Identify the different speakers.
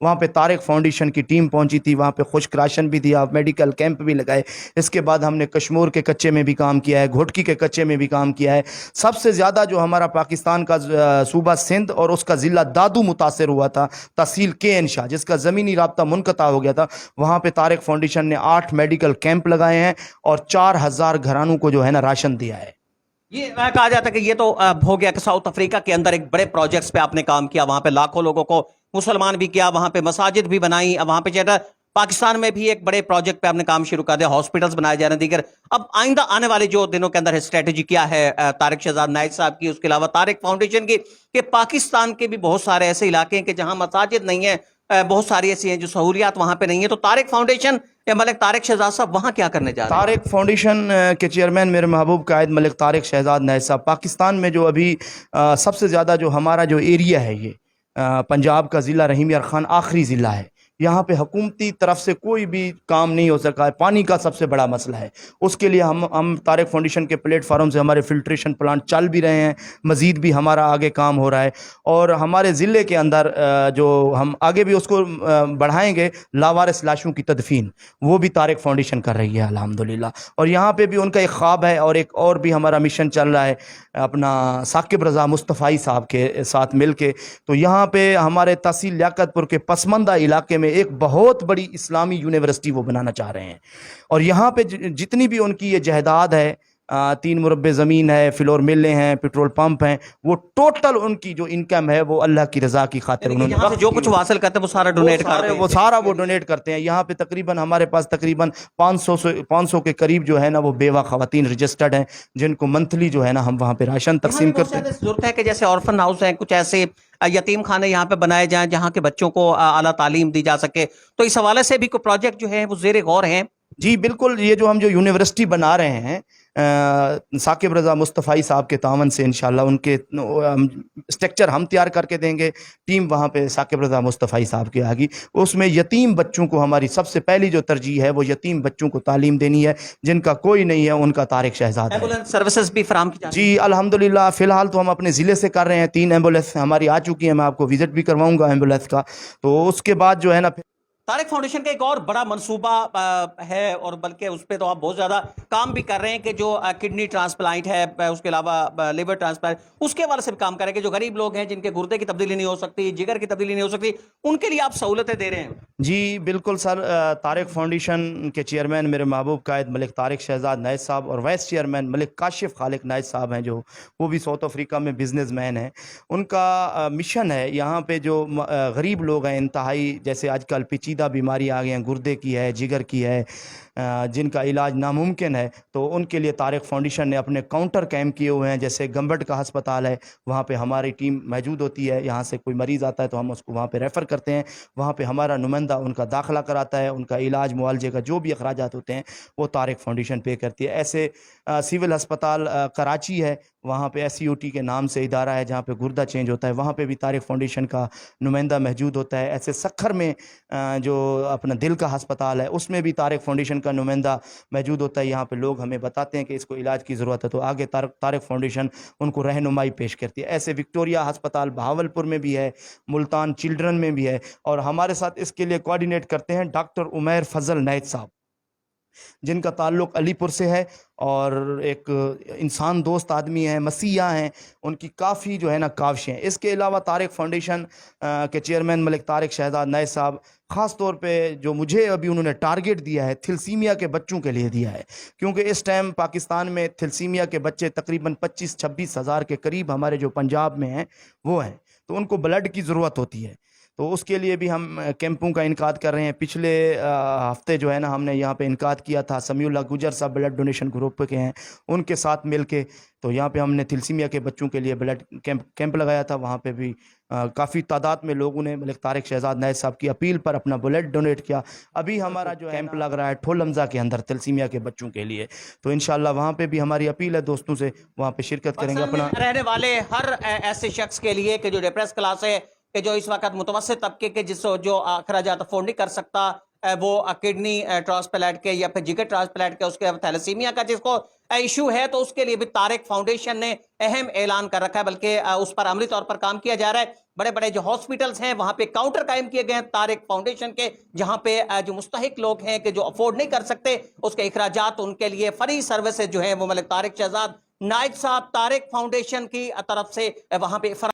Speaker 1: وہاں پہ طارق فاؤنڈیشن کی ٹیم پہنچی تھی, وہاں پہ خشک راشن بھی دیا, میڈیکل کیمپ بھی لگائے. اس کے بعد ہم نے کشمور کے کچے میں بھی کام کیا ہے, گھوٹکی کے کچے میں بھی کام کیا ہے. سب سے زیادہ جو ہمارا پاکستان کا صوبہ سندھ اور اس کا ضلع دادو متاثر ہوا تھا, تحصیل کے این شاہ, جس کا زمینی رابطہ منقطع ہو گیا تھا, وہاں پہ طارق فاؤنڈیشن نے 8 میڈیکل کیمپ لگائے ہیں اور 4000 گھرانوں کو جو ہے نا راشن دیا ہے.
Speaker 2: یہ کہا جاتا ہے کہ یہ تو ہو گیا کہ ساؤتھ افریقہ کے اندر ایک بڑے پروجیکٹس پہ آپ نے کام کیا, وہاں پہ لاکھوں لوگوں کو مسلمان بھی کیا, وہاں پہ مساجد بھی بنائی, وہاں پہ جو ہے پاکستان میں بھی ایک بڑے پروجیکٹ پہ آپ نے کام شروع کر دیا, ہاسپٹلز بنائے جا رہے ہیں دیگر. اب آئندہ آنے والے جو دنوں کے اندر اسٹریٹجی کیا ہے طارق شہزاد نائک صاحب کی, اس کے علاوہ طارق فاؤنڈیشن کی, کہ پاکستان کے بھی بہت سارے ایسے علاقے ہیں کہ جہاں مساجد نہیں ہیں, بہت ساری ایسی ہیں جو سہولیات وہاں پہ نہیں ہیں, تو طارق فاؤنڈیشن یا ملک طارق شہزاد صاحب وہاں کیا کرنے جا رہے ہیں؟
Speaker 1: طارق فاؤنڈیشن کے چیئرمین میرے محبوب قائد ملک طارق شہزاد نائک صاحب, پاکستان میں جو ابھی سب سے زیادہ جو ہمارا جو ایریا ہے, یہ پنجاب کا ضلع رحیم یار خان آخری ضلع ہے, یہاں پہ حکومتی طرف سے کوئی بھی کام نہیں ہو سکا ہے. پانی کا سب سے بڑا مسئلہ ہے. اس کے لیے ہم طارق فاؤنڈیشن کے پلیٹ فارم سے ہمارے فلٹریشن پلانٹ چل بھی رہے ہیں, مزید بھی ہمارا آگے کام ہو رہا ہے. اور ہمارے ضلع کے اندر جو ہم آگے بھی اس کو بڑھائیں گے, لاوارث لاشوں کی تدفین وہ بھی طارق فاؤنڈیشن کر رہی ہے الحمدللہ. اور یہاں پہ بھی ان کا ایک خواب ہے, اور ایک اور بھی ہمارا مشن چل رہا ہے اپنا ثاقب رضا مصطفی صاحب کے ساتھ مل کے. تو یہاں پہ ہمارے تحصیل لیاقت پور کے پسماندہ علاقے میں ایک بہت بڑی اسلامی یونیورسٹی وہ بنانا چاہ رہے ہیں. اور یہاں پہ جتنی بھی ان کی یہ جائیداد ہے, 3 مربع زمین ہے, فلور ملیں ہیں, پیٹرول پمپ ہیں, وہ ٹوٹل ان کی جو انکم ہے وہ اللہ کی رضا کی خاطر انہوں نے
Speaker 2: یہاں سے جو کچھ حاصل کرتے ہیں وہ سارا ڈونیٹ کرتے ہیں,
Speaker 1: وہ سارا وہ ڈونیٹ کرتے ہیں. یہاں پہ تقریباً ہمارے پاس تقریباً 500 کے قریب جو ہے نا وہ بیوہ خواتین رجسٹرڈ ہیں, جن کو منتھلی جو ہے نا ہم وہاں پہ راشن تقسیم کرتے ہیں.
Speaker 2: ضرورت ہے کہ جیسے آرفن ہاؤس ہیں, کچھ ایسے یتیم خانے یہاں پہ بنائے جائیں جہاں کے بچوں کو اعلیٰ تعلیم دی جا سکے, تو اس حوالے سے بھی کوئی پروجیکٹ جو ہے وہ زیر غور ہیں؟
Speaker 1: جی بالکل, یہ جو ہم جو یونیورسٹی بنا رہے ہیں ثاقب رضا مصطفی صاحب کے تعاون سے انشاءاللہ ان کے اسٹرکچر ہم تیار کر کے دیں گے, ٹیم وہاں پہ ثاقب رضا مصطفی صاحب کی آگی. اس میں یتیم بچوں کو ہماری سب سے پہلی جو ترجیح ہے وہ یتیم بچوں کو تعلیم دینی ہے, جن کا کوئی نہیں ہے ان کا طارق شہزاد ہے.
Speaker 2: ایمبولینس سروسز بھی فراہم کی جاتی ہیں؟
Speaker 1: جی الحمدللہ, فی الحال تو ہم اپنے ضلع سے کر رہے ہیں, 3 ایمبولینس ہماری آ چکی ہیں, میں آپ کو وزٹ بھی کرواؤں گا ایمبولینس کا. تو اس کے بعد جو ہے نا
Speaker 2: طارق فاؤنڈیشن کا ایک اور بڑا منصوبہ ہے, اور بلکہ اس پہ تو آپ بہت زیادہ کام بھی کر رہے ہیں, کہ جو کڈنی ٹرانسپلانٹ ہے, اس کے علاوہ لیور ٹرانسپلانٹ, اس کے حوالے سے بھی کام کر رہے ہیں, کہ جو غریب لوگ ہیں جن کے گردے کی تبدیلی نہیں ہو سکتی, جگر کی تبدیلی نہیں ہو سکتی, ان کے لیے آپ سہولتیں دے رہے ہیں.
Speaker 1: جی بالکل سر, طارق فاؤنڈیشن کے چیئرمین میرے محبوب قائد ملک طارق شہزاد نائک صاحب اور وائس چیئرمین ملک کاشف خالق نائک صاحب ہیں, جو وہ بھی ساؤتھ افریقہ میں بزنس مین ہیں. ان کا مشن ہے یہاں پہ جو غریب لوگ ہیں, انتہائی جیسے آج کل پیچیدہ بیماری آ گئی ہیں, گردے کی ہے, جگر کی ہے, جن کا علاج ناممکن ہے, تو ان کے لیے طارق فاؤنڈیشن نے اپنے کاؤنٹر کیمپ کیے ہوئے ہیں. جیسے گمبٹ کا ہسپتال ہے, وہاں پہ ہماری ٹیم موجود ہوتی ہے, یہاں سے کوئی مریض آتا ہے تو ہم اس کو وہاں پہ ریفر کرتے ہیں, وہاں پہ ہمارا نمائندہ ان کا داخلہ کراتا ہے, ان کا علاج معالجے کا جو بھی اخراجات ہوتے ہیں وہ طارق فاؤنڈیشن پے کرتی ہے. ایسے سول ہسپتال کراچی ہے, وہاں پہ SCOT کے نام سے ادارہ ہے جہاں پہ گردہ چینج ہوتا ہے, وہاں پہ بھی طارق فاؤنڈیشن کا نمائندہ موجود ہوتا ہے. ایسے سکھر میں جو اپنا دل کا ہسپتال ہے, اس میں بھی طارق فاؤنڈیشن کا نمائندہ موجود ہوتا ہے. یہاں پہ لوگ ہمیں بتاتے ہیں کہ اس کو علاج کی ضرورت ہے, تو آگے طارق فاؤنڈیشن ان کو رہنمائی پیش کرتی ہے. ایسے وکٹوریا ہسپتال بہاولپور میں بھی ہے, ملتان چلڈرن میں بھی ہے, اور ہمارے ساتھ اس کے لیے کوآرڈینیٹ کرتے ہیں ڈاکٹر عمیر فضل نائک صاحب, جن کا تعلق علی پور سے ہے, اور ایک انسان دوست آدمی ہیں, مسیحا ہیں, ان کی کافی جو ہے نا کاوشیں ہیں. اس کے علاوہ طارق فاؤنڈیشن کے چیئرمین ملک طارق شہزاد نائک صاحب خاص طور پہ جو مجھے ابھی انہوں نے ٹارگٹ دیا ہے, تھیلسیمیا کے بچوں کے لیے دیا ہے, کیونکہ اس ٹائم پاکستان میں تھیلسیمیا کے بچے تقریباً 25-26 ہزار کے قریب ہمارے جو پنجاب میں ہیں وہ ہیں, تو ان کو بلڈ کی ضرورت ہوتی ہے. تو اس کے لیے بھی ہم کیمپوں کا انعقاد کر رہے ہیں. پچھلے ہفتے جو ہے نا ہم نے یہاں پہ انعقاد کیا تھا, سمیع اللہ گجر صاحب بلڈ ڈونیشن گروپ کے ہیں, ان کے ساتھ مل کے, تو یہاں پہ ہم نے تھیلسیمیا کے بچوں کے لیے بلڈ کیمپ لگایا تھا. وہاں پہ بھی کافی تعداد میں لوگوں نے ملک طارق شہزاد نائک صاحب کی اپیل پر اپنا بلڈ ڈونیٹ کیا. ابھی ہمارا جو کیمپ لگ رہا ہے ٹھول حمزہ کے اندر تھیلسیمیا کے بچوں کے لیے, تو انشاءاللہ وہاں پہ بھی ہماری اپیل ہے دوستوں سے, وہاں پہ شرکت کریں گے. اپنا
Speaker 2: رہنے والے ہر ایسے شخص کے لیے کہ جو ڈپریس کلاس ہے, کہ جو اس وقت متوسط طبقے کے جو اخراجات افورڈ نہیں کر سکتا, وہ کڈنی ٹرانسپلانٹ کے یا پھر جگر ٹرانسپلانٹ کے, اس کے تھیلیسیمیا کا جس کو ایشو ہے, تو اس کے لیے بھی طارق فاؤنڈیشن نے اہم اعلان کر رکھا ہے, بلکہ اس پر عملی طور پر کام کیا جا رہا ہے. بڑے بڑے جو ہاسپٹلز ہیں وہاں پہ کاؤنٹر قائم کیے گئے ہیں طارق فاؤنڈیشن کے، جہاں پہ جو مستحق لوگ ہیں کہ جو افورڈ نہیں کر سکتے اس کے اخراجات ان کے لیے فری سروسز جو ہیں وہ ملک طارق شہزاد نائب صاحب طارق فاؤنڈیشن کی طرف سے وہاں پہ